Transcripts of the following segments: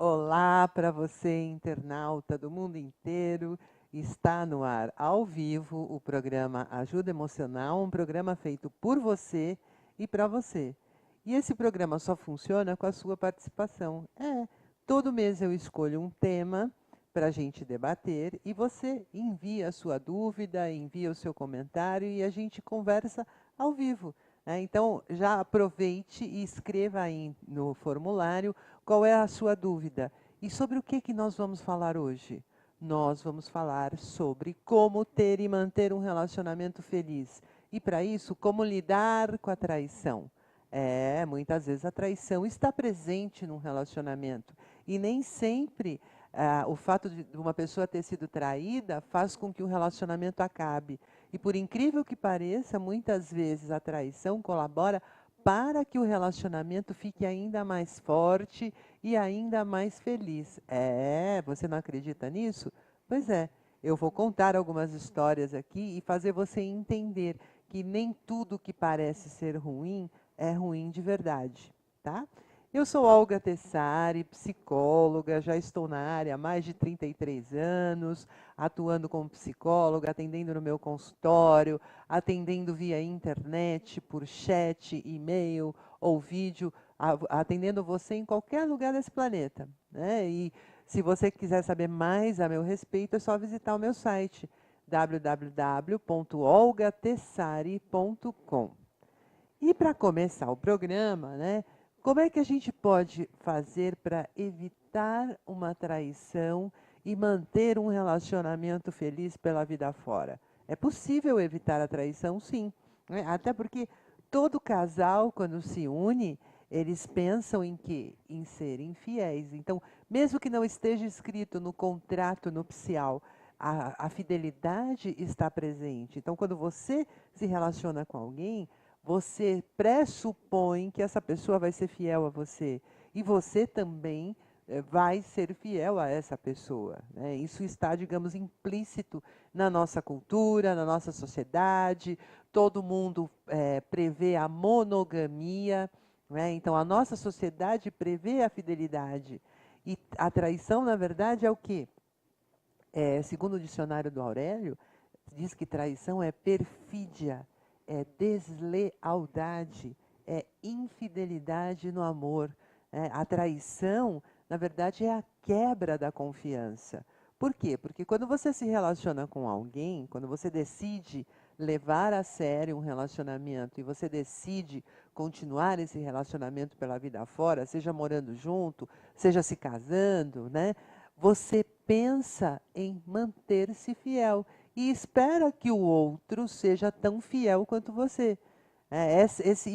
Olá para você, internauta do mundo inteiro. Está no ar, ao vivo, o programa Ajuda Emocional, um programa feito por você e para você. E esse programa só funciona com a sua participação. Todo mês eu escolho um tema para a gente debater e você envia a sua dúvida, envia o seu comentário e a gente conversa ao vivo. Então, já aproveite e escreva aí no formulário qual é a sua dúvida. E sobre o que nós vamos falar hoje? Nós vamos falar sobre como ter e manter um relacionamento feliz. E para isso, como lidar com a traição. Muitas vezes a traição está presente num relacionamento. E nem sempre o fato de uma pessoa ter sido traída faz com que o relacionamento acabe. E por incrível que pareça, muitas vezes a traição colabora para que o relacionamento fique ainda mais forte e ainda mais feliz. Você não acredita nisso? Pois é, eu vou contar algumas histórias aqui e fazer você entender que nem tudo que parece ser ruim é ruim de verdade, tá? Eu sou Olga Tessari, psicóloga, já estou na área há mais de 33 anos, atuando como psicóloga, atendendo no meu consultório, atendendo via internet, por chat, e-mail ou vídeo, atendendo você em qualquer lugar desse planeta, né? E se você quiser saber mais a meu respeito, é só visitar o meu site www.olgatessari.com. E para começar o programa, né, como é que a gente pode fazer para evitar uma traição e manter um relacionamento feliz pela vida fora? É possível evitar a traição, sim, né? Até porque todo casal, quando se une, eles pensam em quê? Em serem fiéis. Então, mesmo que não esteja escrito no contrato nupcial, a fidelidade está presente. Então, quando você se relaciona com alguém, você pressupõe que essa pessoa vai ser fiel a você. E você também vai ser fiel a essa pessoa, né? Isso está, digamos, implícito na nossa cultura, na nossa sociedade. Todo mundo prevê a monogamia, né? Então, a nossa sociedade prevê a fidelidade. E a traição, na verdade, é o quê? Segundo o dicionário do Aurélio, diz que traição é perfídia, é deslealdade, é infidelidade no amor. A traição, na verdade, é a quebra da confiança. Por quê? Porque quando você se relaciona com alguém, quando você decide levar a sério um relacionamento e você decide continuar esse relacionamento pela vida fora, seja morando junto, seja se casando, né? Você pensa em manter-se fiel e espera que o outro seja tão fiel quanto você.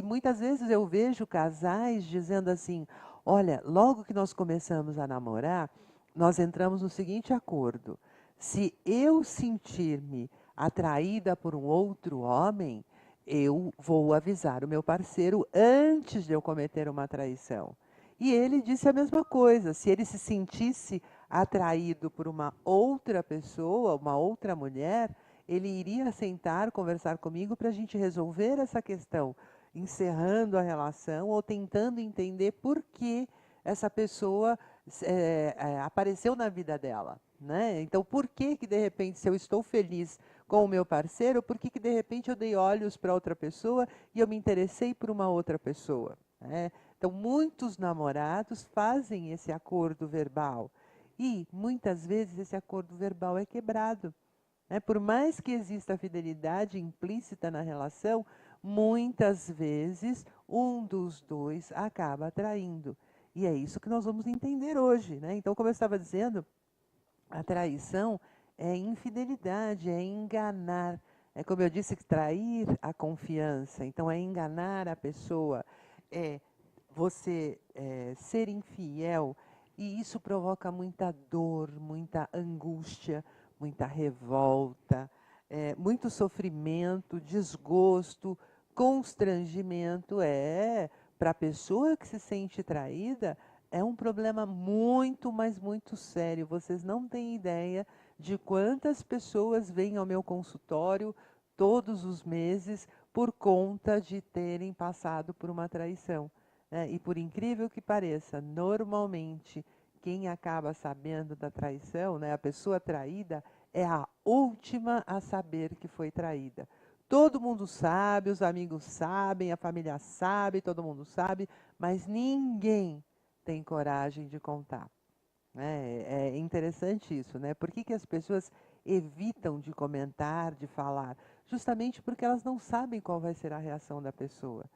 Muitas vezes eu vejo casais dizendo assim: olha, logo que nós começamos a namorar, nós entramos no seguinte acordo: se eu sentir-me atraída por um outro homem, eu vou avisar o meu parceiro antes de eu cometer uma traição. E ele disse a mesma coisa: se ele se sentisse atraído por uma outra pessoa, uma outra mulher, ele iria sentar, conversar comigo para a gente resolver essa questão, encerrando a relação ou tentando entender por que essa pessoa apareceu na vida dela, né? Então, por que de repente, se eu estou feliz com o meu parceiro, por que de repente eu dei olhos para outra pessoa e eu me interessei por uma outra pessoa, né? Então, muitos namorados fazem esse acordo verbal e, muitas vezes, esse acordo verbal é quebrado, né? Por mais que exista fidelidade implícita na relação, muitas vezes um dos dois acaba traindo. E é isso que nós vamos entender hoje, né? Então, como eu estava dizendo, a traição é infidelidade, é enganar. É como eu disse, trair a confiança. Então, é enganar a pessoa, é você ser infiel. E isso provoca muita dor, muita angústia, muita revolta, muito sofrimento, desgosto, constrangimento. Para a pessoa que se sente traída, é um problema muito, mas muito sério. Vocês não têm ideia de quantas pessoas vêm ao meu consultório todos os meses por conta de terem passado por uma traição, né? E por incrível que pareça, normalmente quem acaba sabendo da traição, né, a pessoa traída, é a última a saber que foi traída. Todo mundo sabe, os amigos sabem, a família sabe, todo mundo sabe, mas ninguém tem coragem de contar. Né? É interessante isso, né? Por que as pessoas evitam de comentar, de falar? Justamente porque elas não sabem qual vai ser a reação da pessoa.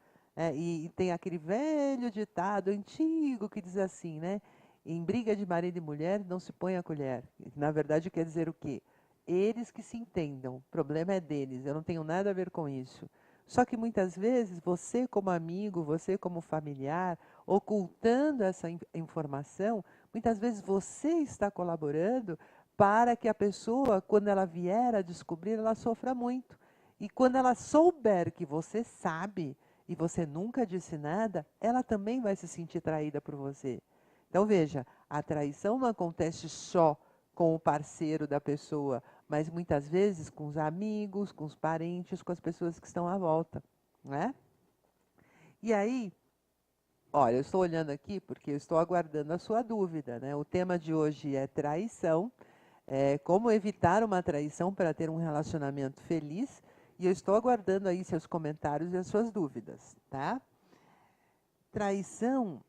E tem aquele velho ditado antigo que diz assim, né? Em briga de marido e mulher não se põe a colher. Na verdade quer dizer o quê? Eles que se entendam, o problema é deles, eu não tenho nada a ver com isso. Só que muitas vezes você como amigo, você como familiar, ocultando essa informação, muitas vezes você está colaborando para que a pessoa, quando ela vier a descobrir, ela sofra muito. E quando ela souber que você sabe e você nunca disse nada, ela também vai se sentir traída por você. Então veja, a traição não acontece só com o parceiro da pessoa, mas muitas vezes com os amigos, com os parentes, com as pessoas que estão à volta, né? E aí, olha, eu estou olhando aqui porque eu estou aguardando a sua dúvida, né? O tema de hoje é traição, como evitar uma traição para ter um relacionamento feliz, e eu estou aguardando aí seus comentários e as suas dúvidas, tá? Traição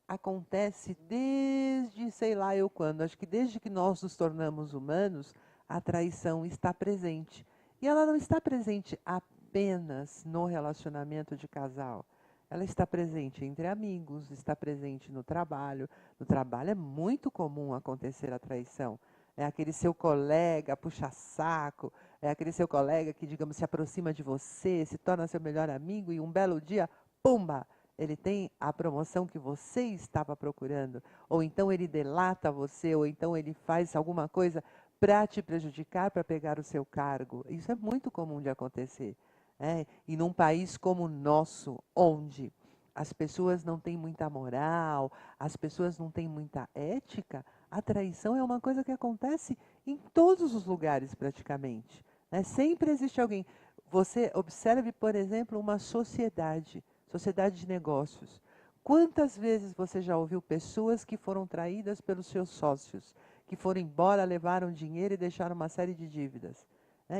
acontece desde sei lá eu quando, acho que desde que nós nos tornamos humanos, a traição está presente. E ela não está presente apenas no relacionamento de casal. Ela está presente entre amigos, está presente no trabalho. No trabalho é muito comum acontecer a traição. É aquele seu colega puxa-saco, é aquele seu colega que, digamos, se aproxima de você, se torna seu melhor amigo e um belo dia, pumba! Ele tem a promoção que você estava procurando, ou então ele delata você, ou então ele faz alguma coisa para te prejudicar, para pegar o seu cargo. Isso é muito comum de acontecer. E num país como o nosso, onde as pessoas não têm muita moral, as pessoas não têm muita ética, a traição é uma coisa que acontece em todos os lugares praticamente. Né? Sempre existe alguém. Você observe, por exemplo, uma sociedade de negócios. Quantas vezes você já ouviu pessoas que foram traídas pelos seus sócios, que foram embora, levaram dinheiro e deixaram uma série de dívidas?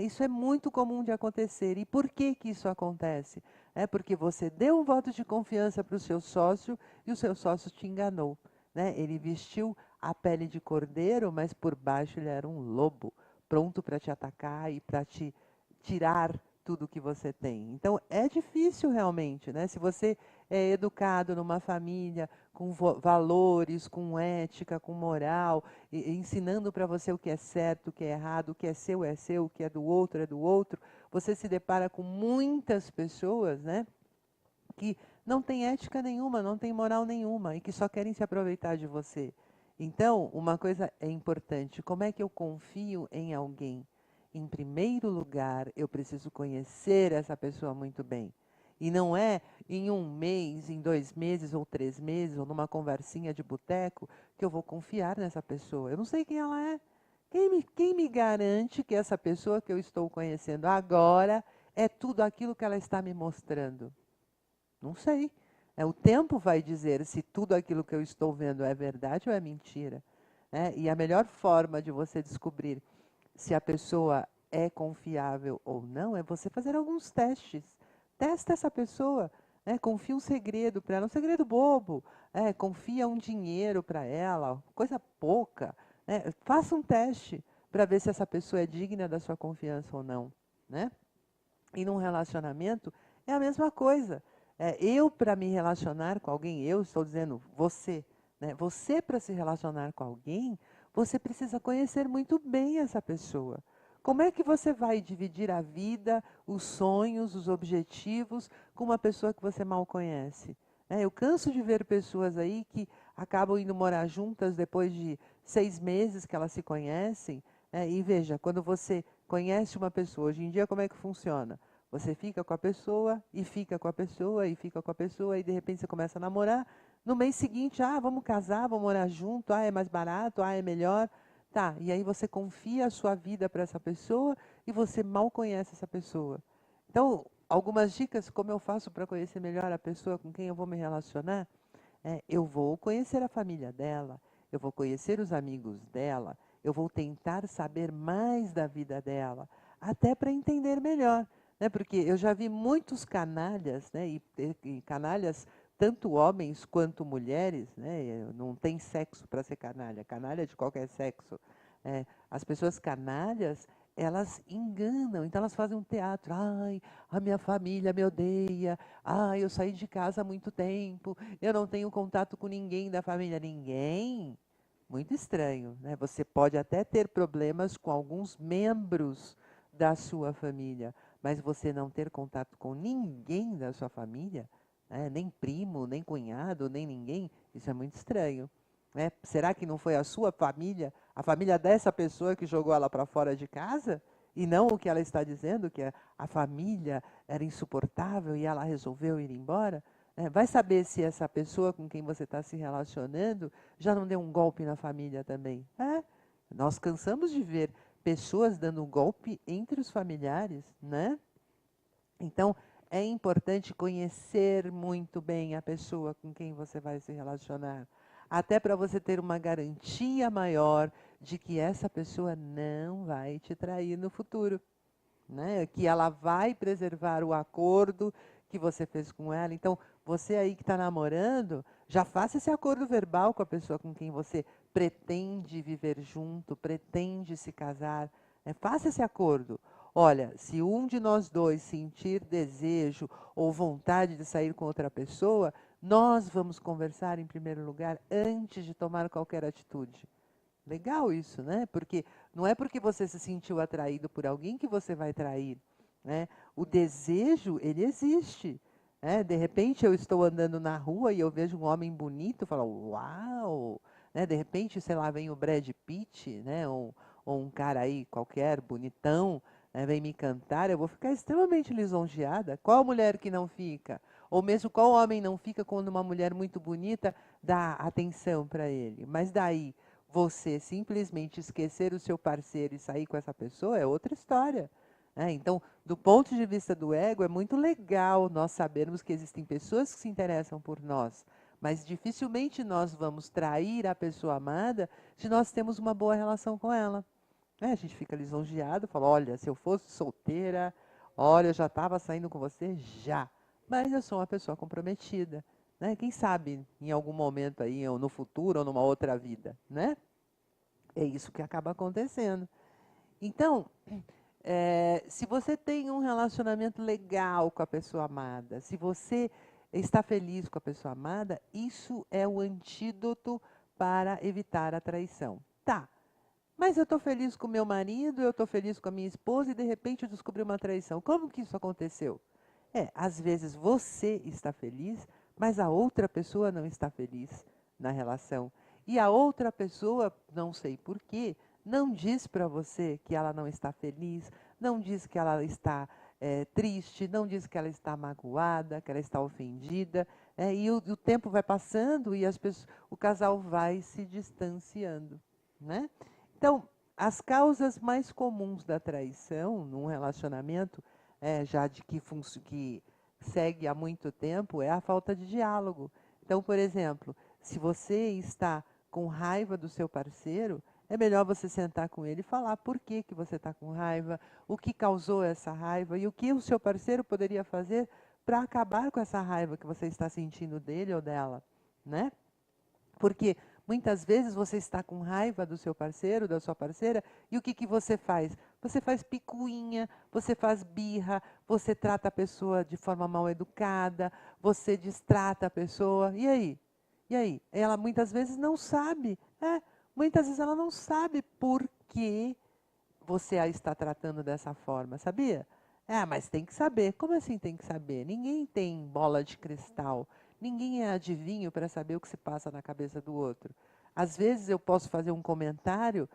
Isso é muito comum de acontecer. E por que que isso acontece? É porque você deu um voto de confiança para o seu sócio e o seu sócio te enganou. Né? Ele vestiu a pele de cordeiro, mas por baixo ele era um lobo, pronto para te atacar e para te tirar tudo que você tem. Então, é difícil realmente, né? Se você é educado numa família com valores, com ética, com moral, ensinando para você o que é certo, o que é errado, o que é seu, o que é do outro, você se depara com muitas pessoas, né? Que não têm ética nenhuma, não têm moral nenhuma e que só querem se aproveitar de você. Então, uma coisa é importante: como é que eu confio em alguém? Em primeiro lugar, eu preciso conhecer essa pessoa muito bem. E não é em um mês, em 2 meses ou 3 meses, ou numa conversinha de boteco, que eu vou confiar nessa pessoa. Eu não sei quem ela é. Quem me garante que essa pessoa que eu estou conhecendo agora é tudo aquilo que ela está me mostrando? Não sei. O tempo vai dizer se tudo aquilo que eu estou vendo é verdade ou é mentira. E a melhor forma de você descobrir se a pessoa é confiável ou não é você fazer alguns testes. Testa essa pessoa. Confia um segredo para ela, um segredo bobo. Confia um dinheiro para ela, coisa pouca. Faça um teste para ver se essa pessoa é digna da sua confiança ou não. Né? E num relacionamento é a mesma coisa. Eu, para me relacionar com alguém, eu estou dizendo você, né? Você, para se relacionar com alguém, você precisa conhecer muito bem essa pessoa. Como é que você vai dividir a vida, os sonhos, os objetivos com uma pessoa que você mal conhece? Eu canso de ver pessoas aí que acabam indo morar juntas depois de 6 meses que elas se conhecem. E veja, quando você conhece uma pessoa, hoje em dia como é que funciona? Você fica com a pessoa, e fica com a pessoa, e fica com a pessoa, e de repente você começa a namorar. No mês seguinte, vamos casar, vamos morar junto, é mais barato, é melhor. Tá, e aí você confia a sua vida para essa pessoa e você mal conhece essa pessoa. Então, algumas dicas como eu faço para conhecer melhor a pessoa com quem eu vou me relacionar. Eu vou conhecer a família dela, eu vou conhecer os amigos dela, eu vou tentar saber mais da vida dela, até para entender melhor, né? Porque eu já vi muitos canalhas, né? E canalhas tanto homens quanto mulheres, né? Não tem sexo para ser canalha, canalha de qualquer sexo. As pessoas canalhas, elas enganam, então elas fazem um teatro. Ai, a minha família me odeia. Ai, eu saí de casa há muito tempo. Eu não tenho contato com ninguém da família. Ninguém? Muito estranho, né? Você pode até ter problemas com alguns membros da sua família, mas você não ter contato com ninguém da sua família, né? Nem primo, nem cunhado, nem ninguém, isso é muito estranho. Né? Será que não foi a sua família, a família dessa pessoa que jogou ela para fora de casa? E não o que ela está dizendo, que a família era insuportável e ela resolveu ir embora? Vai saber se essa pessoa com quem você está se relacionando já não deu um golpe na família também. Nós cansamos de ver pessoas dando um golpe entre os familiares, né? Então, é importante conhecer muito bem a pessoa com quem você vai se relacionar, até para você ter uma garantia maior de que essa pessoa não vai te trair no futuro, né? Que ela vai preservar o acordo que você fez com ela. Então, você aí que está namorando, já faça esse acordo verbal com a pessoa com quem você pretende viver junto, pretende se casar. Faça esse acordo. Olha, se um de nós dois sentir desejo ou vontade de sair com outra pessoa, nós vamos conversar em primeiro lugar antes de tomar qualquer atitude. Legal isso, né? Porque não é porque você se sentiu atraído por alguém que você vai trair, né? O desejo, ele existe, né? De repente eu estou andando na rua e eu vejo um homem bonito, eu falo, uau! Né? De repente, sei lá, vem o Brad Pitt, né? Ou um cara aí qualquer, bonitão, né? Vem me cantar, eu vou ficar extremamente lisonjeada. Qual mulher que não fica? Ou mesmo qual homem não fica quando uma mulher muito bonita dá atenção para ele? Mas daí você simplesmente esquecer o seu parceiro e sair com essa pessoa é outra história. Né? Então, do ponto de vista do ego, é muito legal nós sabermos que existem pessoas que se interessam por nós, mas dificilmente nós vamos trair a pessoa amada se nós temos uma boa relação com ela. A gente fica lisonjeado, fala, olha, se eu fosse solteira, olha, eu já estava saindo com você, já. Mas eu sou uma pessoa comprometida. Né? Quem sabe em algum momento aí, ou no futuro, ou numa outra vida, né? É isso que acaba acontecendo. Então, se você tem um relacionamento legal com a pessoa amada, se você está feliz com a pessoa amada, isso é o antídoto para evitar a traição. Tá, mas eu estou feliz com meu marido, eu estou feliz com a minha esposa e de repente eu descobri uma traição. Como que isso aconteceu? Às vezes você está feliz, mas a outra pessoa não está feliz na relação. E a outra pessoa, não sei porquê, não diz para você que ela não está feliz, não diz que ela está triste, não diz que ela está magoada, que ela está ofendida. E o tempo vai passando e o casal vai se distanciando. Né? Então, as causas mais comuns da traição num relacionamento já de que segue há muito tempo, é a falta de diálogo. Então, por exemplo, se você está com raiva do seu parceiro, é melhor você sentar com ele e falar por que você está com raiva, o que causou essa raiva e o que o seu parceiro poderia fazer para acabar com essa raiva que você está sentindo dele ou dela, né? Porque muitas vezes você está com raiva do seu parceiro, da sua parceira, e o que você faz? Você faz picuinha, você faz birra, você trata a pessoa de forma mal educada, você distrata a pessoa. E aí? E aí? Ela muitas vezes não sabe. Muitas vezes ela não sabe por que você a está tratando dessa forma, sabia? Mas tem que saber. Como assim tem que saber? Ninguém tem bola de cristal. Ninguém é adivinho para saber o que se passa na cabeça do outro. Às vezes eu posso fazer um comentário,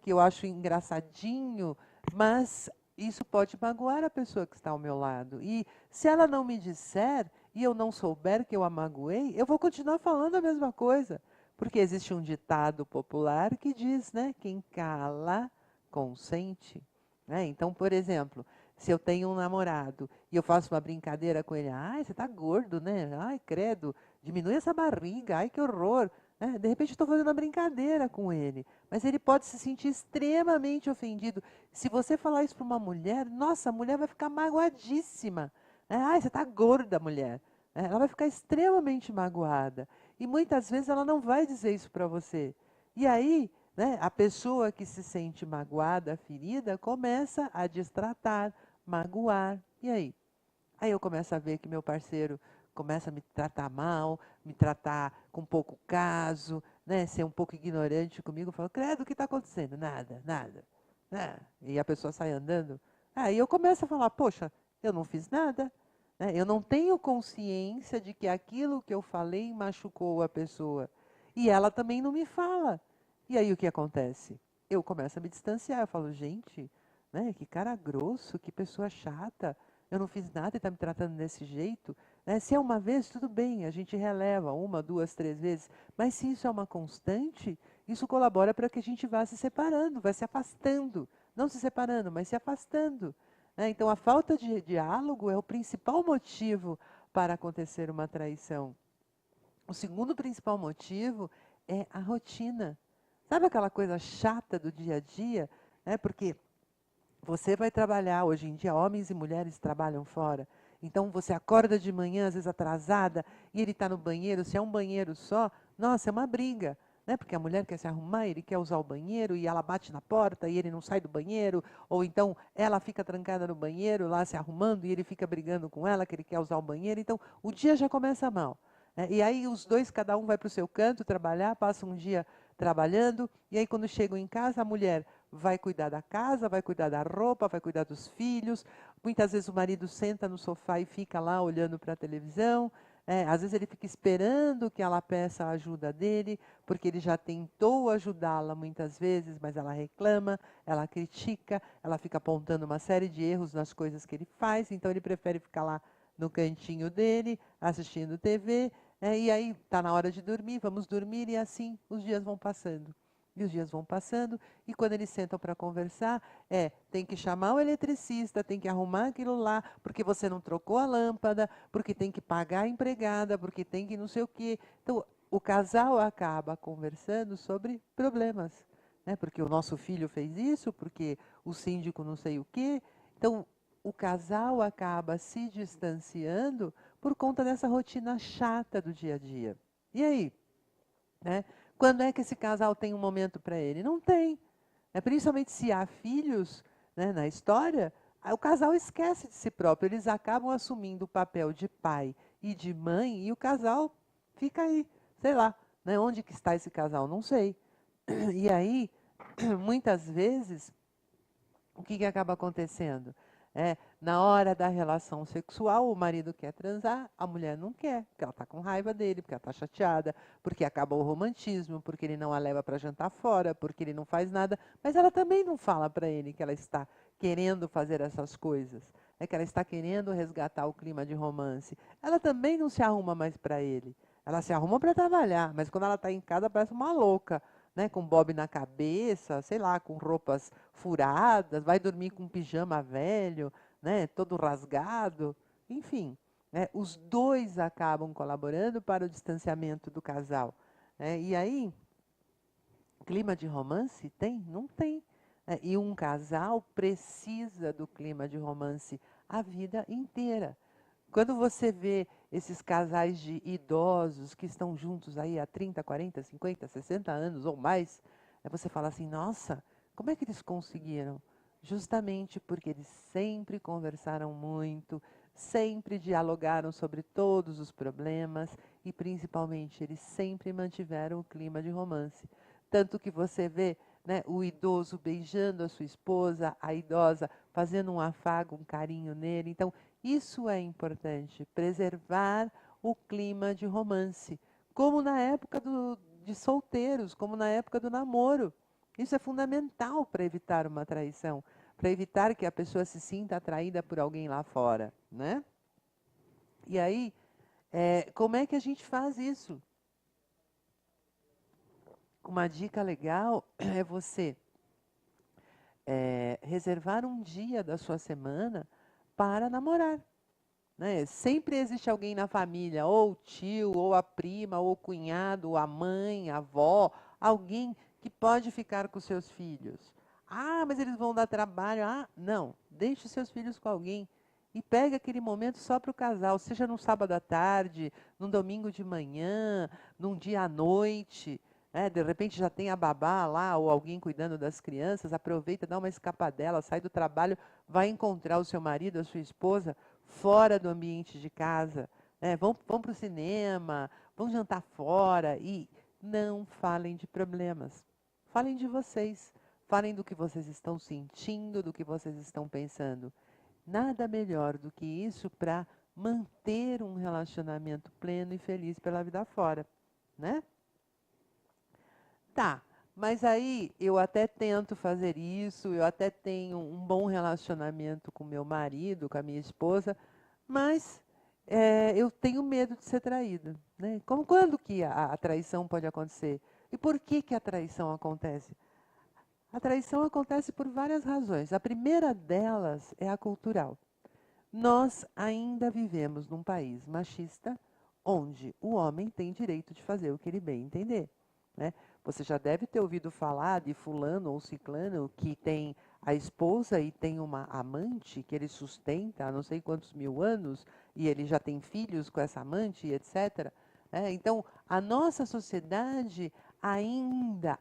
que eu acho engraçadinho, mas isso pode magoar a pessoa que está ao meu lado. E se ela não me disser e eu não souber que eu a magoei, eu vou continuar falando a mesma coisa. Porque existe um ditado popular que diz, né, quem cala consente. Né? Então, por exemplo, se eu tenho um namorado e eu faço uma brincadeira com ele, ai, você está gordo, né? Ai, credo, diminui essa barriga, ai, que horror. né? De repente, eu estou fazendo uma brincadeira com ele, mas ele pode se sentir extremamente ofendido. Se você falar isso para uma mulher, nossa, a mulher vai ficar magoadíssima. Né? Ai, você está gorda, mulher. Ela vai ficar extremamente magoada. E muitas vezes ela não vai dizer isso para você. E aí, né, a pessoa que se sente magoada, ferida, começa a destratar, magoar. E aí? Aí eu começo a ver que meu parceiro começa a me tratar mal, me tratar com pouco caso, né, ser um pouco ignorante comigo. Eu falo, credo, o que está acontecendo? Nada, nada. Né? E a pessoa sai andando. Aí eu começo a falar, poxa, eu não fiz nada. Né? Eu não tenho consciência de que aquilo que eu falei machucou a pessoa. E ela também não me fala. E aí o que acontece? Eu começo a me distanciar. Eu falo, gente, né, que cara grosso, que pessoa chata. Eu não fiz nada e está me tratando desse jeito. Né? Se é uma vez, tudo bem, a gente releva uma, duas, três vezes. Mas se isso é uma constante, isso colabora para que a gente vá se separando, vá se afastando. Não se separando, mas se afastando. Né? Então, a falta de diálogo é o principal motivo para acontecer uma traição. O segundo principal motivo é a rotina. Sabe aquela coisa chata do dia a dia? Né? Porque você vai trabalhar, hoje em dia homens e mulheres trabalham fora. Então você acorda de manhã, às vezes atrasada, e ele está no banheiro, se é um banheiro só, nossa, é uma briga. Né? Porque a mulher quer se arrumar, ele quer usar o banheiro, e ela bate na porta, e ele não sai do banheiro, ou então ela fica trancada no banheiro, lá se arrumando, e ele fica brigando com ela, que ele quer usar o banheiro. Então o dia já começa mal. Né? E aí os dois, cada um vai para o seu canto trabalhar, passa um dia trabalhando, e aí quando chegam em casa, a mulher vai cuidar da casa, vai cuidar da roupa, vai cuidar dos filhos. Muitas vezes o marido senta no sofá e fica lá olhando para a televisão. Às vezes ele fica esperando que ela peça a ajuda dele, porque ele já tentou ajudá-la muitas vezes, mas ela reclama, ela critica, ela fica apontando uma série de erros nas coisas que ele faz, então ele prefere ficar lá no cantinho dele, assistindo TV, e aí está na hora de dormir, vamos dormir, e assim os dias vão passando. E os dias vão passando, e quando eles sentam para conversar, tem que chamar o eletricista, tem que arrumar aquilo lá, porque você não trocou a lâmpada, porque tem que pagar a empregada, porque tem que não sei o quê. Então, o casal acaba conversando sobre problemas, né? Porque o nosso filho fez isso, porque o síndico não sei o quê. Então, o casal acaba se distanciando por conta dessa rotina chata do dia a dia. E aí? Né? Quando é que esse casal tem um momento para ele? Não tem. Principalmente se há filhos, né, na história, o casal esquece de si próprio. Eles acabam assumindo o papel de pai e de mãe e o casal fica aí, sei lá, né, onde que está esse casal? Não sei. E aí, muitas vezes, o que acaba acontecendo? Na hora da relação sexual, o marido quer transar, a mulher não quer, porque ela está com raiva dele, porque ela está chateada, porque acaba o romantismo, porque ele não a leva para jantar fora, porque ele não faz nada, mas ela também não fala para ele que ela está querendo fazer essas coisas, que ela está querendo resgatar o clima de romance. Ela também não se arruma mais para ele. Ela se arruma para trabalhar, mas quando ela está em casa parece uma louca, né, com bob na cabeça, sei lá, com roupas furadas, vai dormir com um pijama velho, né, todo rasgado, enfim, né, os dois acabam colaborando para o distanciamento do casal. E aí, clima de romance tem? Não tem. E um casal precisa do clima de romance a vida inteira. Quando você vê esses casais de idosos que estão juntos aí há 30, 40, 50, 60 anos ou mais, você fala assim, nossa, como é que eles conseguiram? Justamente porque eles sempre conversaram muito, sempre dialogaram sobre todos os problemas e, principalmente, eles sempre mantiveram o clima de romance. Tanto que você vê, né, o idoso beijando a sua esposa, a idosa fazendo um afago, um carinho nele. Então, isso é importante, preservar o clima de romance, como na época de solteiros, como na época do namoro. Isso é fundamental para evitar uma traição, para evitar que a pessoa se sinta atraída por alguém lá fora, né? E aí, como é que a gente faz isso? Uma dica legal é você reservar um dia da sua semana para namorar. né? Sempre existe alguém na família, ou o tio, ou a prima, ou o cunhado, ou a mãe, a avó, alguém que pode ficar com seus filhos. Ah, mas eles vão dar trabalho. Ah, não, deixe seus filhos com alguém e pegue aquele momento só para o casal, seja num sábado à tarde, num domingo de manhã, num dia à noite. De repente já tem a babá lá ou alguém cuidando das crianças, aproveita, dá uma escapadela, sai do trabalho, vai encontrar o seu marido, a sua esposa, fora do ambiente de casa. Vão para o cinema, vão jantar fora e não falem de problemas. Falem de vocês. Falem do que vocês estão sentindo, do que vocês estão pensando. Nada melhor do que isso para manter um relacionamento pleno e feliz pela vida fora, né? Tá, mas aí eu até tento fazer isso, eu até tenho um bom relacionamento com meu marido, com a minha esposa, mas eu tenho medo de ser traída, né? Quando que a traição pode acontecer? E por que a traição acontece? A traição acontece por várias razões. A primeira delas é a cultural. Nós ainda vivemos num país machista, onde o homem tem direito de fazer o que ele bem entender, né? Você já deve ter ouvido falar de fulano ou ciclano que tem a esposa e tem uma amante que ele sustenta há não sei quantos mil anos e ele já tem filhos com essa amante, etc. Então, a nossa sociedade ainda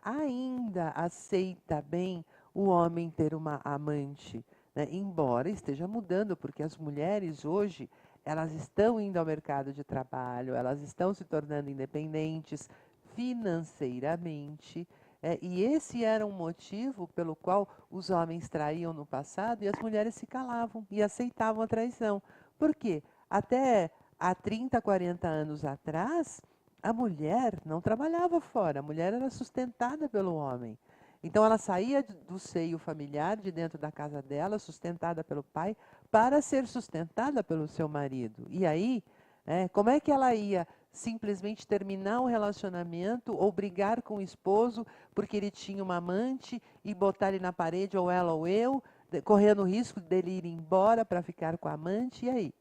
aceita bem o homem ter uma amante, né? Embora esteja mudando, porque as mulheres hoje, elas estão indo ao mercado de trabalho, elas estão se tornando independentes financeiramente, e esse era um motivo pelo qual os homens traíam no passado e as mulheres se calavam e aceitavam a traição. Por quê? Até há 30, 40 anos atrás, a mulher não trabalhava fora, a mulher era sustentada pelo homem. Então ela saía do seio familiar, de dentro da casa dela, sustentada pelo pai, para ser sustentada pelo seu marido. E aí, como é que ela ia simplesmente terminar o relacionamento ou brigar com o esposo porque ele tinha uma amante e botar ele na parede, ou ela ou eu, correndo o risco dele ir embora para ficar com a amante? E aí?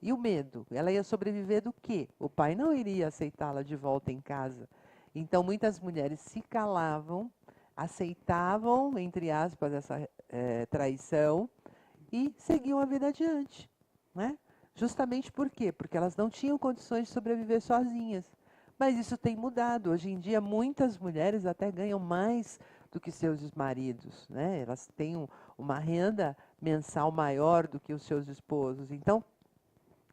E o medo? Ela ia sobreviver do quê? O pai não iria aceitá-la de volta em casa. Então, muitas mulheres se calavam, aceitavam, entre aspas, essa traição e seguiam a vida adiante, né? Justamente por quê? Porque elas não tinham condições de sobreviver sozinhas. Mas isso tem mudado. Hoje em dia, muitas mulheres até ganham mais do que seus maridos, né? Elas têm uma renda mensal maior do que os seus esposos. Então,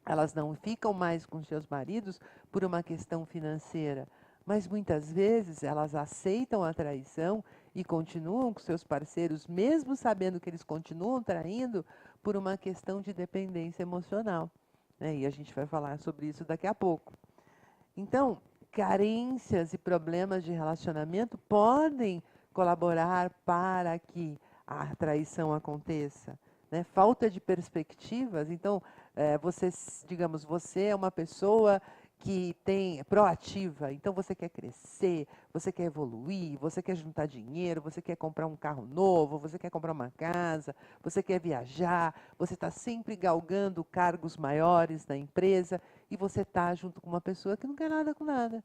elas não ficam mais com seus maridos por uma questão financeira, mas muitas vezes elas aceitam a traição e continuam com seus parceiros, mesmo sabendo que eles continuam traindo, por uma questão de dependência emocional, né? E a gente vai falar sobre isso daqui a pouco. Então, carências e problemas de relacionamento podem colaborar para que a traição aconteça, né? Falta de perspectivas. Então, digamos, você é uma pessoa que é proativa, então você quer crescer, você quer evoluir, você quer juntar dinheiro, você quer comprar um carro novo, você quer comprar uma casa, você quer viajar, você está sempre galgando cargos maiores na empresa e você está junto com uma pessoa que não quer nada com nada.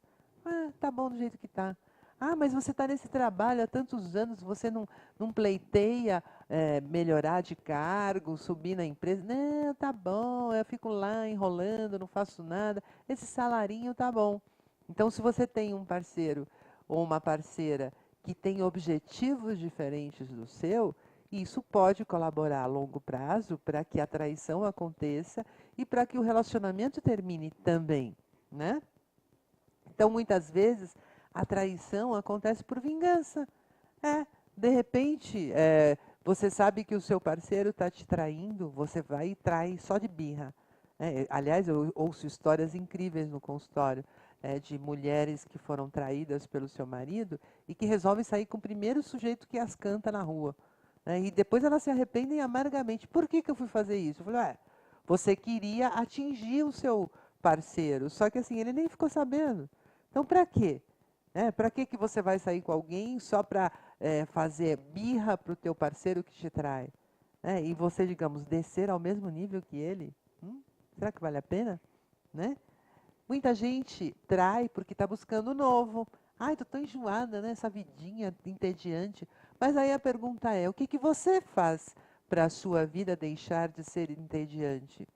Tá bom do jeito que está. Ah, mas você está nesse trabalho há tantos anos, você não pleiteia melhorar de cargo, subir na empresa? Não, tá bom, eu fico lá enrolando, não faço nada. Esse salarinho tá bom. Então, se você tem um parceiro ou uma parceira que tem objetivos diferentes do seu, isso pode colaborar a longo prazo para que a traição aconteça e para que o relacionamento termine também, né? Então, muitas vezes, a traição acontece por vingança. De repente, você sabe que o seu parceiro está te traindo, você vai e trai só de birra. Aliás, eu ouço histórias incríveis no consultório, de mulheres que foram traídas pelo seu marido e que resolvem sair com o primeiro sujeito que as canta na rua. E depois elas se arrependem amargamente. Por que eu fui fazer isso? Eu falei, você queria atingir o seu parceiro, só que assim, ele nem ficou sabendo. Então, para quê? Para que você vai sair com alguém só para fazer birra para o teu parceiro que te trai? E você, digamos, descer ao mesmo nível que ele? será que vale a pena? Né? Muita gente trai porque está buscando o novo. Ai, tô tão enjoada, né? Essa vidinha entediante. Mas aí a pergunta é, o que você faz para a sua vida deixar de ser entediante?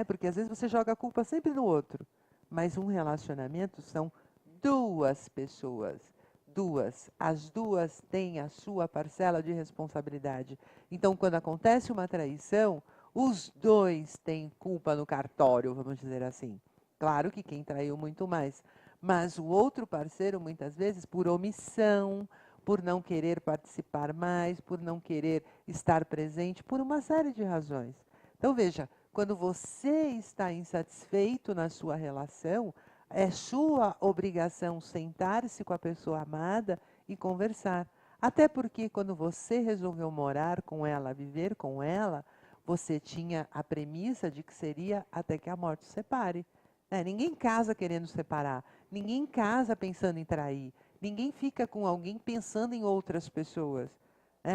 Porque às vezes você joga a culpa sempre no outro. Mas um relacionamento são duas pessoas. Duas. As duas têm a sua parcela de responsabilidade. Então, quando acontece uma traição, os dois têm culpa no cartório, vamos dizer assim. Claro que quem traiu muito mais. Mas o outro parceiro, muitas vezes, por omissão, por não querer participar mais, por não querer estar presente, por uma série de razões. Então, veja, quando você está insatisfeito na sua relação, é sua obrigação sentar-se com a pessoa amada e conversar. Até porque quando você resolveu morar com ela, viver com ela, você tinha a premissa de que seria até que a morte separe. Ninguém casa querendo separar, ninguém casa pensando em trair, ninguém fica com alguém pensando em outras pessoas.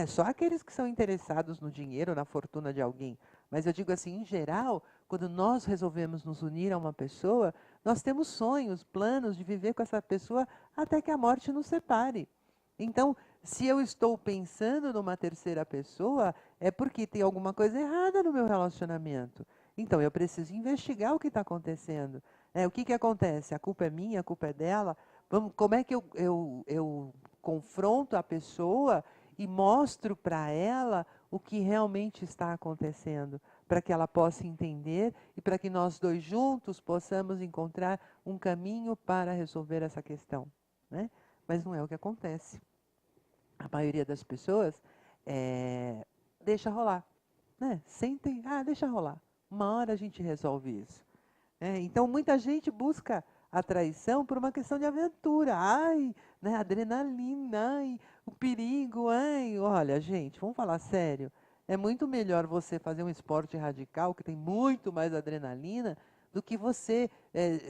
Só aqueles que são interessados no dinheiro, na fortuna de alguém. Mas eu digo assim, em geral, quando nós resolvemos nos unir a uma pessoa, nós temos sonhos, planos de viver com essa pessoa até que a morte nos separe. Então, se eu estou pensando numa terceira pessoa, é porque tem alguma coisa errada no meu relacionamento. Então, eu preciso investigar o que está acontecendo. O que acontece? A culpa é minha, a culpa é dela? Como é que eu confronto a pessoa e mostro para ela o que realmente está acontecendo, para que ela possa entender e para que nós dois juntos possamos encontrar um caminho para resolver essa questão. Né? Mas não é o que acontece. A maioria das pessoas deixa rolar. Sentem, deixa rolar. Uma hora a gente resolve isso. Então, muita gente busca a traição por uma questão de aventura. Ai, né, adrenalina, ai, o perigo, ai. Olha, gente, vamos falar sério. É muito melhor você fazer um esporte radical, que tem muito mais adrenalina, do que você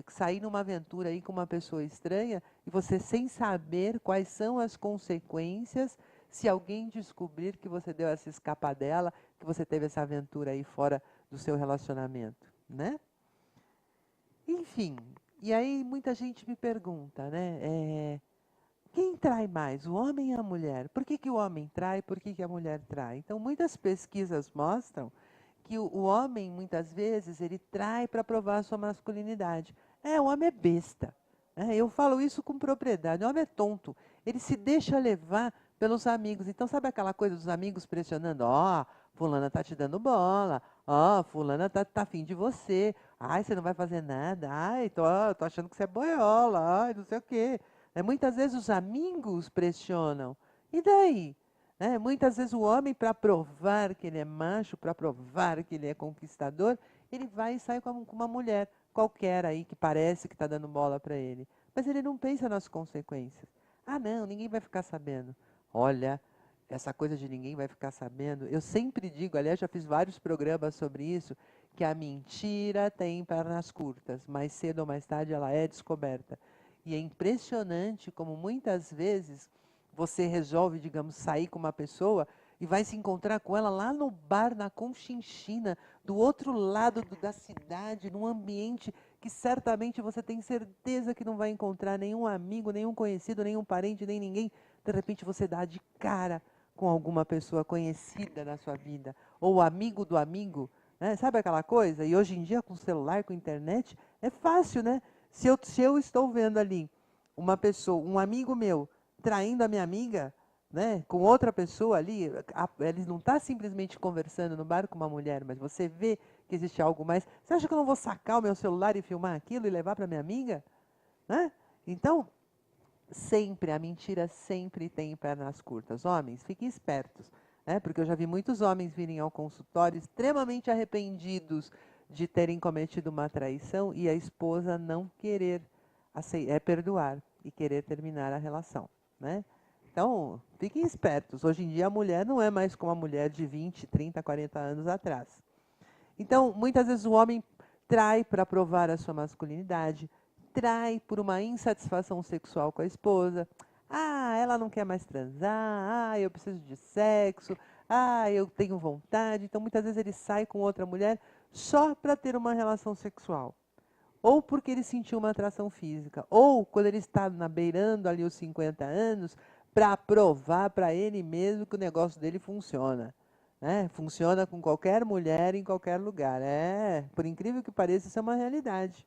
sair numa aventura aí com uma pessoa estranha e você sem saber quais são as consequências se alguém descobrir que você deu essa escapadela, que você teve essa aventura aí fora do seu relacionamento, né? Enfim, e aí muita gente me pergunta, né? Quem trai mais, o homem ou a mulher? Por que o homem trai, por que a mulher trai? Então, muitas pesquisas mostram que o homem, muitas vezes, ele trai para provar a sua masculinidade. O homem é besta. Eu falo isso com propriedade. O homem é tonto. Ele se deixa levar pelos amigos. Então, sabe aquela coisa dos amigos pressionando? Fulana tá te dando bola. Fulana tá afim de você. Ai, você não vai fazer nada. Ai, tô achando que você é boiola. Ai, não sei o quê. Muitas vezes os amigos pressionam. E daí? Muitas vezes o homem, para provar que ele é macho, para provar que ele é conquistador, ele vai e sai com uma mulher qualquer aí que parece que está dando bola para ele. Mas ele não pensa nas consequências. Não, ninguém vai ficar sabendo. Olha, essa coisa de ninguém vai ficar sabendo, eu sempre digo, aliás, já fiz vários programas sobre isso, que a mentira tem pernas curtas, mais cedo ou mais tarde ela é descoberta. E é impressionante como muitas vezes você resolve, digamos, sair com uma pessoa e vai se encontrar com ela lá no bar, na Conchinchina, do outro lado da cidade, num ambiente que certamente você tem certeza que não vai encontrar nenhum amigo, nenhum conhecido, nenhum parente, nem ninguém. De repente você dá de cara com alguma pessoa conhecida na sua vida, ou amigo do amigo, né? Sabe aquela coisa? E hoje em dia, com celular, com internet, é fácil, né? Se eu estou vendo ali uma pessoa, um amigo meu, traindo a minha amiga, né, com outra pessoa ali, ele não está simplesmente conversando no bar com uma mulher, mas você vê que existe algo mais. Você acha que eu não vou sacar o meu celular e filmar aquilo e levar para minha amiga? Né? Então, a mentira sempre tem pernas curtas. Homens, fiquem espertos, porque eu já vi muitos homens virem ao consultório extremamente arrependidos de terem cometido uma traição e a esposa não querer perdoar e querer terminar a relação. Né? Então, fiquem espertos. Hoje em dia a mulher não é mais como a mulher de 20, 30, 40 anos atrás. Então, muitas vezes o homem trai para provar a sua masculinidade, trai por uma insatisfação sexual com a esposa. Ela não quer mais transar. Eu preciso de sexo. ah, eu tenho vontade. Então, muitas vezes ele sai com outra mulher só para ter uma relação sexual. Ou porque ele sentiu uma atração física. Ou quando ele está beirando ali os 50 anos, para provar para ele mesmo que o negócio dele funciona. Né? Funciona com qualquer mulher, em qualquer lugar. Por incrível que pareça, isso é uma realidade.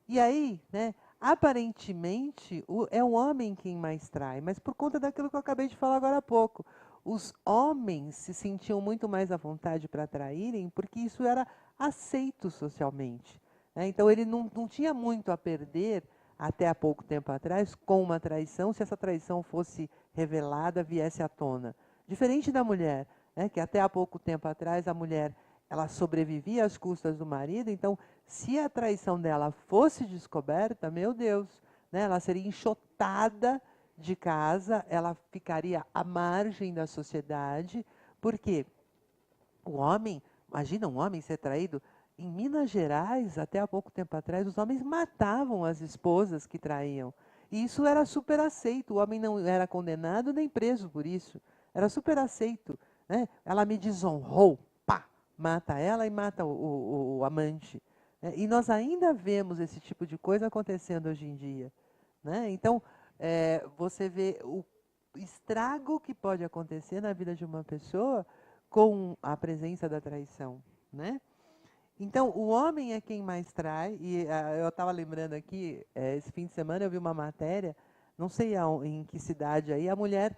E aí, né, aparentemente, é o homem quem mais trai, mas por conta daquilo que eu acabei de falar agora há pouco. Os homens se sentiam muito mais à vontade para traírem porque isso era aceito socialmente. Né? Então, ele não tinha muito a perder, até há pouco tempo atrás, com uma traição, se essa traição fosse revelada, viesse à tona. Diferente da mulher, né, que até há pouco tempo atrás a mulher ela sobrevivia às custas do marido, então se a traição dela fosse descoberta, meu Deus, né, ela seria enxotada de casa, ela ficaria à margem da sociedade, porque o homem, imagina um homem ser traído, em Minas Gerais, até há pouco tempo atrás, os homens matavam as esposas que traíam. E isso era super aceito, o homem não era condenado nem preso por isso, era super aceito. Né? Ela me desonrou, pá, mata ela e mata o amante. E nós ainda vemos esse tipo de coisa acontecendo hoje em dia. Né? Então, você vê o estrago que pode acontecer na vida de uma pessoa com a presença da traição. Né? Então, o homem é quem mais trai, e eu estava lembrando aqui, esse fim de semana eu vi uma matéria, não sei em que cidade aí, a mulher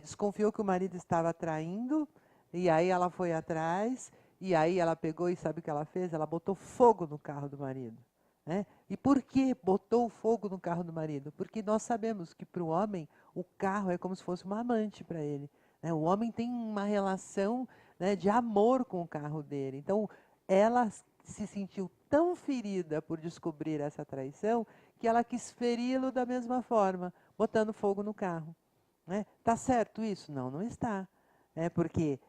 desconfiou que o marido estava traindo, e aí ela foi atrás, e aí ela pegou e sabe o que ela fez? Ela botou fogo no carro do marido. Né? E por que botou fogo no carro do marido? Porque nós sabemos que para o homem, o carro é como se fosse uma amante para ele. Né? O homem tem uma relação, né, de amor com o carro dele. Então, ela se sentiu tão ferida por descobrir essa traição que ela quis feri-lo da mesma forma, botando fogo no carro. Né? Tá certo isso? Não, não está. Porque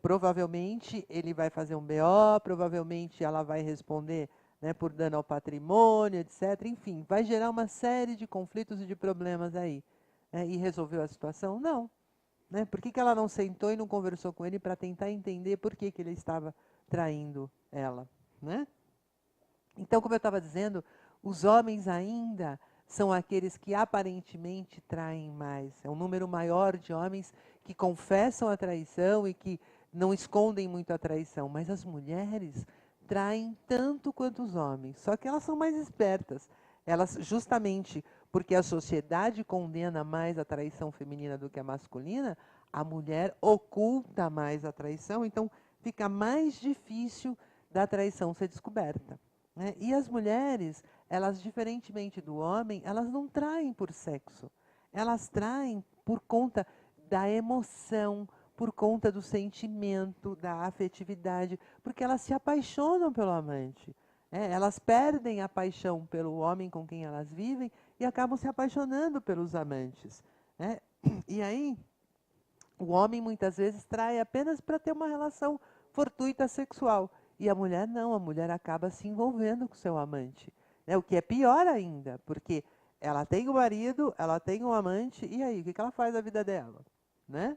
provavelmente ele vai fazer um BO, provavelmente ela vai responder, né, por dano ao patrimônio, etc. Enfim, vai gerar uma série de conflitos e de problemas aí. E resolveu a situação? Não. Né? Por que ela não sentou e não conversou com ele para tentar entender por que ele estava traindo ela? Né? Então, como eu estava dizendo, os homens ainda são aqueles que aparentemente traem mais. É um número maior de homens que confessam a traição e que não escondem muito a traição. Mas as mulheres traem tanto quanto os homens, só que elas são mais espertas. Elas, justamente porque a sociedade condena mais a traição feminina do que a masculina, a mulher oculta mais a traição, então fica mais difícil da traição ser descoberta. Né? E as mulheres, elas, diferentemente do homem, elas não traem por sexo. Elas traem por conta da emoção, por conta do sentimento, da afetividade, porque elas se apaixonam pelo amante. Elas perdem a paixão pelo homem com quem elas vivem e acabam se apaixonando pelos amantes. Né? E aí, o homem muitas vezes trai apenas para ter uma relação fortuita sexual. E a mulher não, a mulher acaba se envolvendo com seu amante. Né? O que é pior ainda, porque ela tem o marido, ela tem um amante, e aí, o que ela faz da vida dela? Né?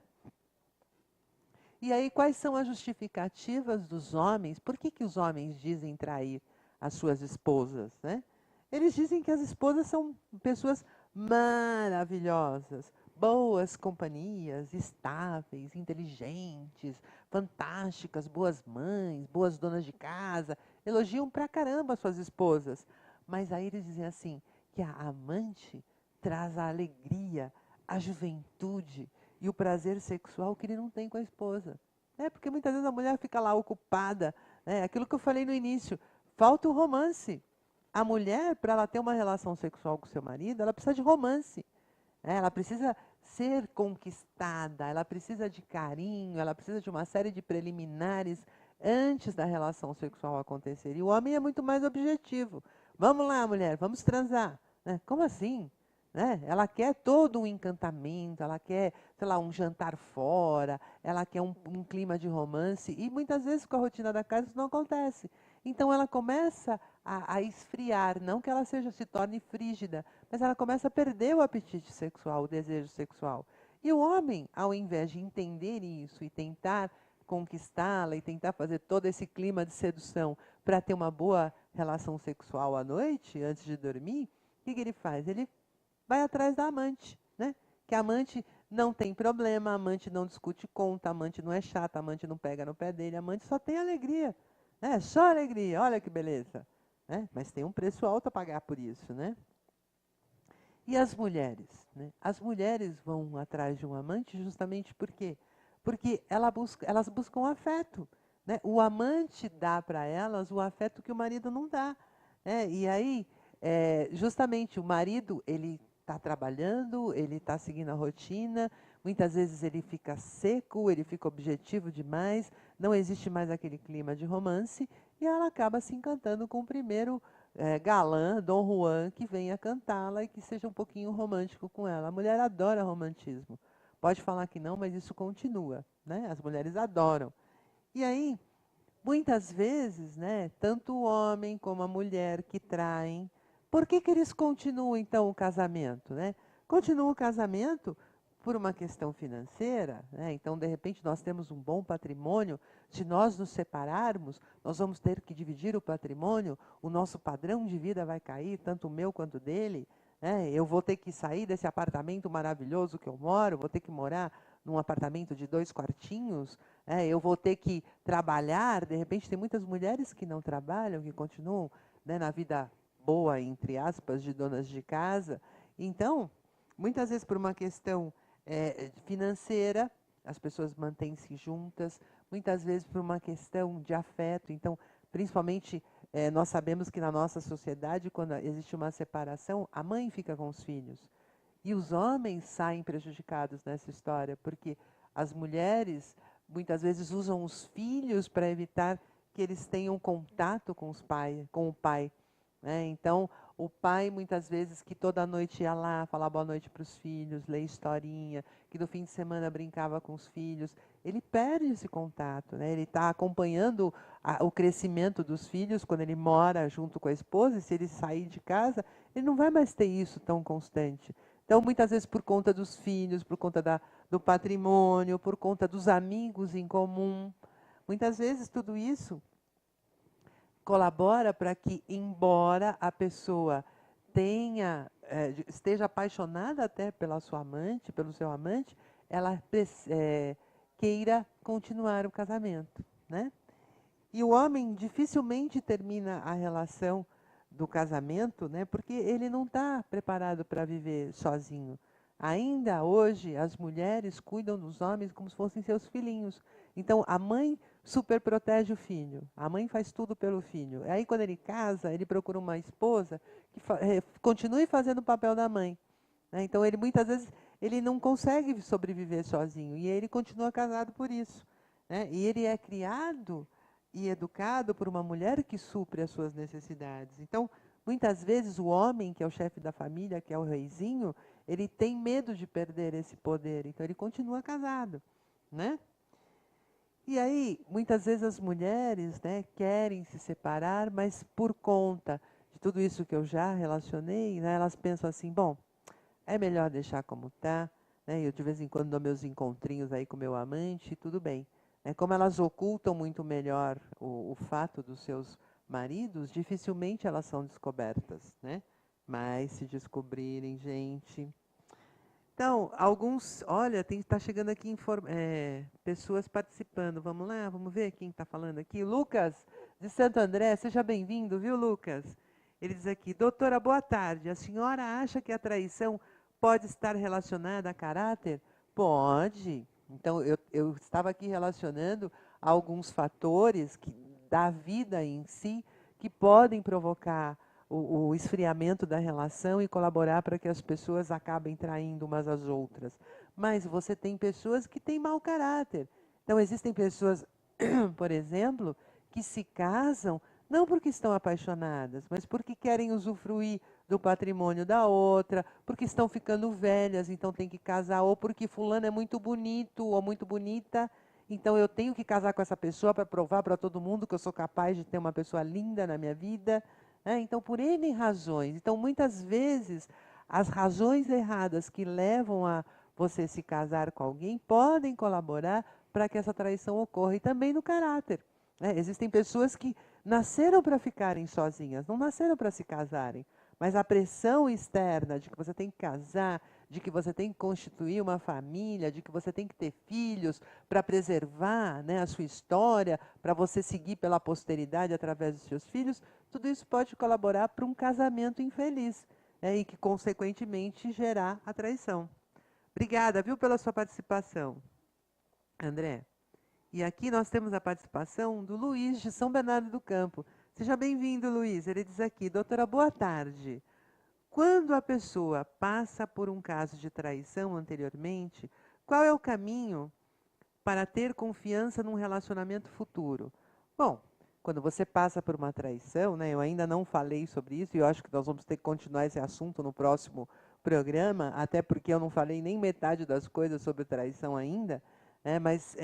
E aí, quais são as justificativas dos homens? Por que os homens dizem trair as suas esposas? Né? Eles dizem que as esposas são pessoas maravilhosas, boas companhias, estáveis, inteligentes, fantásticas, boas mães, boas donas de casa. Elogiam pra caramba as suas esposas. Mas aí eles dizem assim, que a amante traz a alegria, a juventude e o prazer sexual que ele não tem com a esposa. Porque muitas vezes a mulher fica lá ocupada, aquilo que eu falei no início, falta o romance. A mulher, para ela ter uma relação sexual com seu marido, ela precisa de romance. Ela precisa ser conquistada, ela precisa de carinho, ela precisa de uma série de preliminares antes da relação sexual acontecer. E o homem é muito mais objetivo. Vamos lá, mulher, vamos transar. Como assim? Ela quer todo um encantamento, ela quer, sei lá, um jantar fora, ela quer um clima de romance, e muitas vezes com a rotina da casa isso não acontece. Então ela começa a esfriar, não que ela se torne frígida, mas ela começa a perder o apetite sexual, o desejo sexual. E o homem, ao invés de entender isso e tentar conquistá-la e tentar fazer todo esse clima de sedução para ter uma boa relação sexual à noite, antes de dormir, o que ele faz? Ele vai atrás da amante, né? Que a amante não tem problema, a amante não discute conta, a amante não é chata, a amante não pega no pé dele, a amante só tem alegria, né? Só alegria, olha que beleza, né? Mas tem um preço alto a pagar por isso, né? E as mulheres, né? As mulheres vão atrás de um amante justamente por quê? Porque elas buscam afeto, né? O amante dá para elas o afeto que o marido não dá, né? E aí, justamente o marido, ele está trabalhando, ele está seguindo a rotina, muitas vezes ele fica seco, ele fica objetivo demais, não existe mais aquele clima de romance, e ela acaba se encantando com o primeiro galã, Dom Juan, que venha cantá-la e que seja um pouquinho romântico com ela. A mulher adora romantismo. Pode falar que não, mas isso continua, né? As mulheres adoram. E aí, muitas vezes, né, tanto o homem como a mulher que traem, por que que eles continuam então o casamento, né? Continuam o casamento por uma questão financeira, né? Então, de repente, nós temos um bom patrimônio. Se nós nos separarmos, nós vamos ter que dividir o patrimônio, o nosso padrão de vida vai cair, tanto o meu quanto o dele, né? Eu vou ter que sair desse apartamento maravilhoso que eu moro, vou ter que morar num apartamento de 2 quartinhos, eu vou ter que trabalhar. De repente, tem muitas mulheres que não trabalham, que continuam, né, na vida boa, entre aspas, de donas de casa. Então, muitas vezes por uma questão financeira, as pessoas mantêm-se juntas, muitas vezes por uma questão de afeto. Então, principalmente, nós sabemos que na nossa sociedade, quando existe uma separação, a mãe fica com os filhos. E os homens saem prejudicados nessa história, porque as mulheres muitas vezes usam os filhos para evitar que eles tenham contato com o pai, né? Então, o pai, muitas vezes, que toda noite ia lá falar boa noite para os filhos, ler historinha, que no fim de semana brincava com os filhos, ele perde esse contato, né? Ele está acompanhando o crescimento dos filhos quando ele mora junto com a esposa, e se ele sair de casa, ele não vai mais ter isso tão constante. Então, muitas vezes, por conta dos filhos, por conta do patrimônio, por conta dos amigos em comum, muitas vezes tudo isso colabora para que, embora a pessoa esteja apaixonada até pela sua amante, pelo seu amante, ela queira continuar o casamento, né? E o homem dificilmente termina a relação do casamento, né, porque ele não está preparado para viver sozinho. Ainda hoje, as mulheres cuidam dos homens como se fossem seus filhinhos. Então, a mãe super protege o filho, a mãe faz tudo pelo filho. Aí, quando ele casa, ele procura uma esposa que continue fazendo o papel da mãe, né? Então, ele muitas vezes ele não consegue sobreviver sozinho, e ele continua casado por isso, né? E ele é criado e educado por uma mulher que supre as suas necessidades. Então, muitas vezes o homem, que é o chefe da família, que é o reizinho, ele tem medo de perder esse poder, então ele continua casado, né? E aí, muitas vezes as mulheres, né, querem se separar, mas por conta de tudo isso que eu já relacionei, né, elas pensam assim, bom, é melhor deixar como está, né? Eu de vez em quando dou meus encontrinhos aí com meu amante, tudo bem. Como elas ocultam muito melhor o fato dos seus maridos, dificilmente elas são descobertas, né? Mas se descobrirem, gente. Então, alguns. Olha, está chegando aqui pessoas participando. Vamos lá, vamos ver quem está falando aqui. Lucas, de Santo André, seja bem-vindo, viu, Lucas? Ele diz aqui: doutora, boa tarde. A senhora acha que a traição pode estar relacionada a caráter? Pode. Então, eu estava aqui relacionando alguns fatores da vida em si que podem provocar o esfriamento da relação e colaborar para que as pessoas acabem traindo umas às outras. Mas você tem pessoas que têm mau caráter. Então, existem pessoas, por exemplo, que se casam não porque estão apaixonadas, mas porque querem usufruir do patrimônio da outra, porque estão ficando velhas, então tem que casar, ou porque fulano é muito bonito ou muito bonita, então eu tenho que casar com essa pessoa para provar para todo mundo que eu sou capaz de ter uma pessoa linda na minha vida. Então, por N razões. Então, muitas vezes, as razões erradas que levam a você se casar com alguém, podem colaborar para que essa traição ocorra. E também no caráter, né? Existem pessoas que nasceram para ficarem sozinhas, não nasceram para se casarem. Mas a pressão externa de que você tem que casar, de que você tem que constituir uma família, de que você tem que ter filhos para preservar, né, a sua história, para você seguir pela posteridade através dos seus filhos, tudo isso pode colaborar para um casamento infeliz, né, e que, consequentemente, gerar a traição. Obrigada, viu, pela sua participação, André. E aqui nós temos a participação do Luiz, de São Bernardo do Campo. Seja bem-vindo, Luiz. Ele diz aqui: doutora, boa tarde. Quando a pessoa passa por um caso de traição anteriormente, qual é o caminho para ter confiança num relacionamento futuro? Bom, quando você passa por uma traição, né, eu ainda não falei sobre isso, e eu acho que nós vamos ter que continuar esse assunto no próximo programa, até porque eu não falei nem metade das coisas sobre traição ainda, né, mas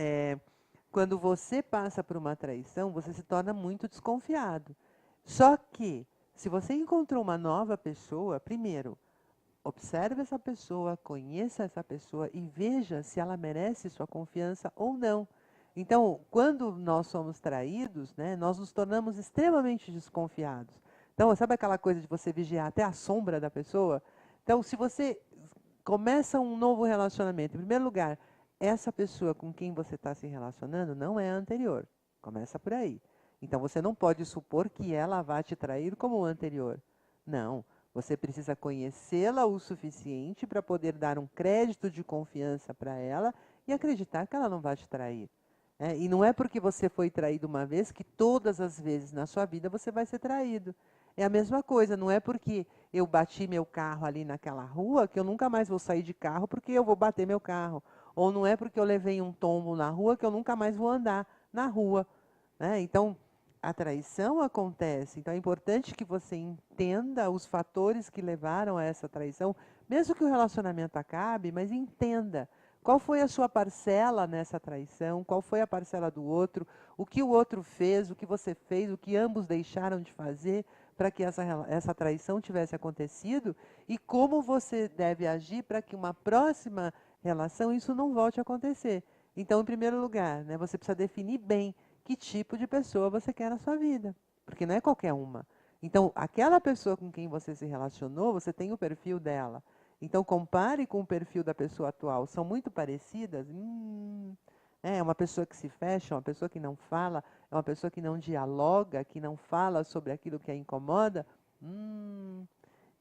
quando você passa por uma traição, você se torna muito desconfiado. Só que, se você encontrou uma nova pessoa, primeiro, observe essa pessoa, conheça essa pessoa e veja se ela merece sua confiança ou não. Então, quando nós somos traídos, né, nós nos tornamos extremamente desconfiados. Então, sabe aquela coisa de você vigiar até a sombra da pessoa? Então, se você começa um novo relacionamento, em primeiro lugar, essa pessoa com quem você está se relacionando não é a anterior. Começa por aí. Então, você não pode supor que ela vai te trair como o anterior. Não. Você precisa conhecê-la o suficiente para poder dar um crédito de confiança para ela e acreditar que ela não vai te trair. E não é porque você foi traído uma vez que todas as vezes na sua vida você vai ser traído. É a mesma coisa, não é porque eu bati meu carro ali naquela rua que eu nunca mais vou sair de carro porque eu vou bater meu carro. Ou não é porque eu levei um tombo na rua que eu nunca mais vou andar na rua. Né? Então, a traição acontece. Então, é importante que você entenda os fatores que levaram a essa traição, mesmo que o relacionamento acabe, mas entenda qual foi a sua parcela nessa traição, qual foi a parcela do outro, o que o outro fez, o que você fez, o que ambos deixaram de fazer para que essa traição tivesse acontecido e como você deve agir para que uma próxima relação isso não volte a acontecer. Então, em primeiro lugar, né, você precisa definir bem que tipo de pessoa você quer na sua vida, porque não é qualquer uma. Então, aquela pessoa com quem você se relacionou, você tem o perfil dela. Então, compare com o perfil da pessoa atual. São muito parecidas? É uma pessoa que se fecha, uma pessoa que não fala, é uma pessoa que não dialoga, que não fala sobre aquilo que a incomoda.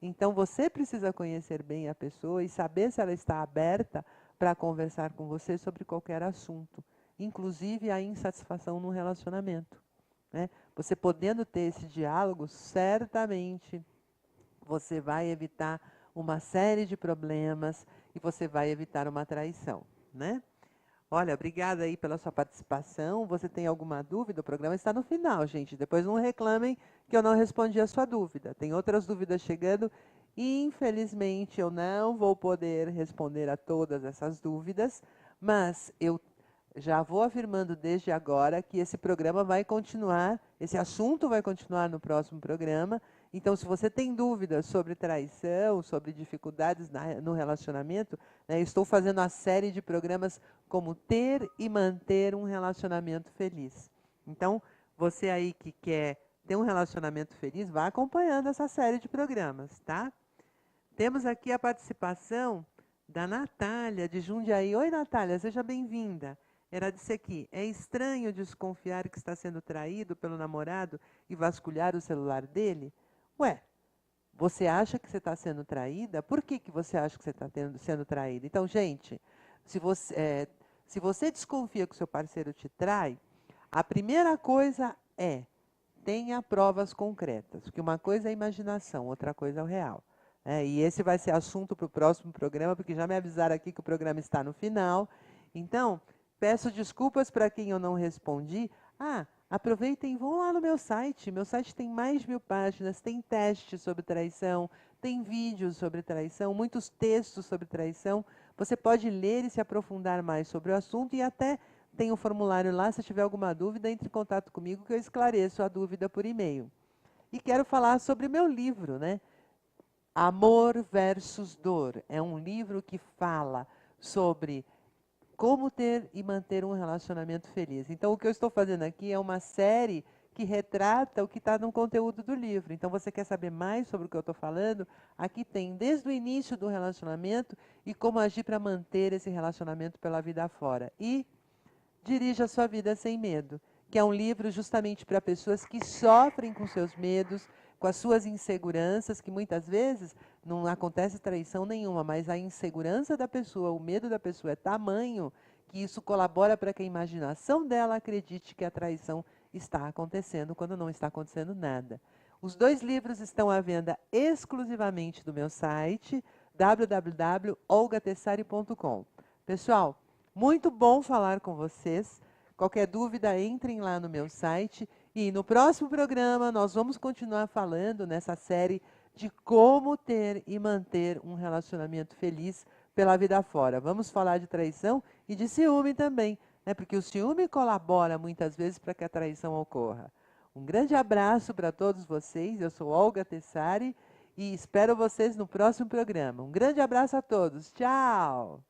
Então, você precisa conhecer bem a pessoa e saber se ela está aberta para conversar com você sobre qualquer assunto, inclusive a insatisfação no relacionamento. Né? Você podendo ter esse diálogo, certamente você vai evitar uma série de problemas e você vai evitar uma traição. Né? Olha, obrigada aí pela sua participação. Você tem alguma dúvida? O programa está no final, gente. Depois não reclamem que eu não respondi a sua dúvida. Tem outras dúvidas chegando. Infelizmente, eu não vou poder responder a todas essas dúvidas, mas eu já vou afirmando desde agora que esse programa vai continuar, esse assunto vai continuar no próximo programa. Então, se você tem dúvidas sobre traição, sobre dificuldades no relacionamento, né, estou fazendo a série de programas como ter e manter um relacionamento feliz. Então, você aí que quer ter um relacionamento feliz, vá acompanhando essa série de programas, tá? Temos aqui a participação da Natália, de Jundiaí. Oi, Natália, seja bem-vinda. Ela disse aqui: é estranho desconfiar que está sendo traído pelo namorado e vasculhar o celular dele? Ué, você acha que você está sendo traída? Por que você acha que você está sendo traída? Então, gente, se você desconfia que o seu parceiro te trai, a primeira coisa é: tenha provas concretas. Porque uma coisa é a imaginação, outra coisa é o real. E esse vai ser assunto para o próximo programa, porque já me avisaram aqui que o programa está no final. Então, peço desculpas para quem eu não respondi. Aproveitem e vão lá no meu site. Meu site tem mais de 1000 páginas, tem testes sobre traição, tem vídeos sobre traição, muitos textos sobre traição. Você pode ler e se aprofundar mais sobre o assunto e até tem um formulário lá. Se tiver alguma dúvida, entre em contato comigo que eu esclareço a dúvida por e-mail. E quero falar sobre meu livro, né? Amor versus Dor. É um livro que fala sobre como ter e manter um relacionamento feliz. Então, o que eu estou fazendo aqui é uma série que retrata o que está no conteúdo do livro. Então, você quer saber mais sobre o que eu estou falando? Aqui tem desde o início do relacionamento e como agir para manter esse relacionamento pela vida fora. E Dirija a Sua Vida Sem Medo, que é um livro justamente para pessoas que sofrem com seus medos, com as suas inseguranças, que muitas vezes não acontece traição nenhuma, mas a insegurança da pessoa, o medo da pessoa é tamanho que isso colabora para que a imaginação dela acredite que a traição está acontecendo quando não está acontecendo nada. Os 2 livros estão à venda exclusivamente no meu site, www.olgatessari.com. Pessoal, muito bom falar com vocês. Qualquer dúvida, entrem lá no meu site. E no próximo programa, nós vamos continuar falando nessa série de como ter e manter um relacionamento feliz pela vida fora. Vamos falar de traição e de ciúme também, né? Porque o ciúme colabora muitas vezes para que a traição ocorra. Um grande abraço para todos vocês. Eu sou Olga Tessari e espero vocês no próximo programa. Um grande abraço a todos. Tchau!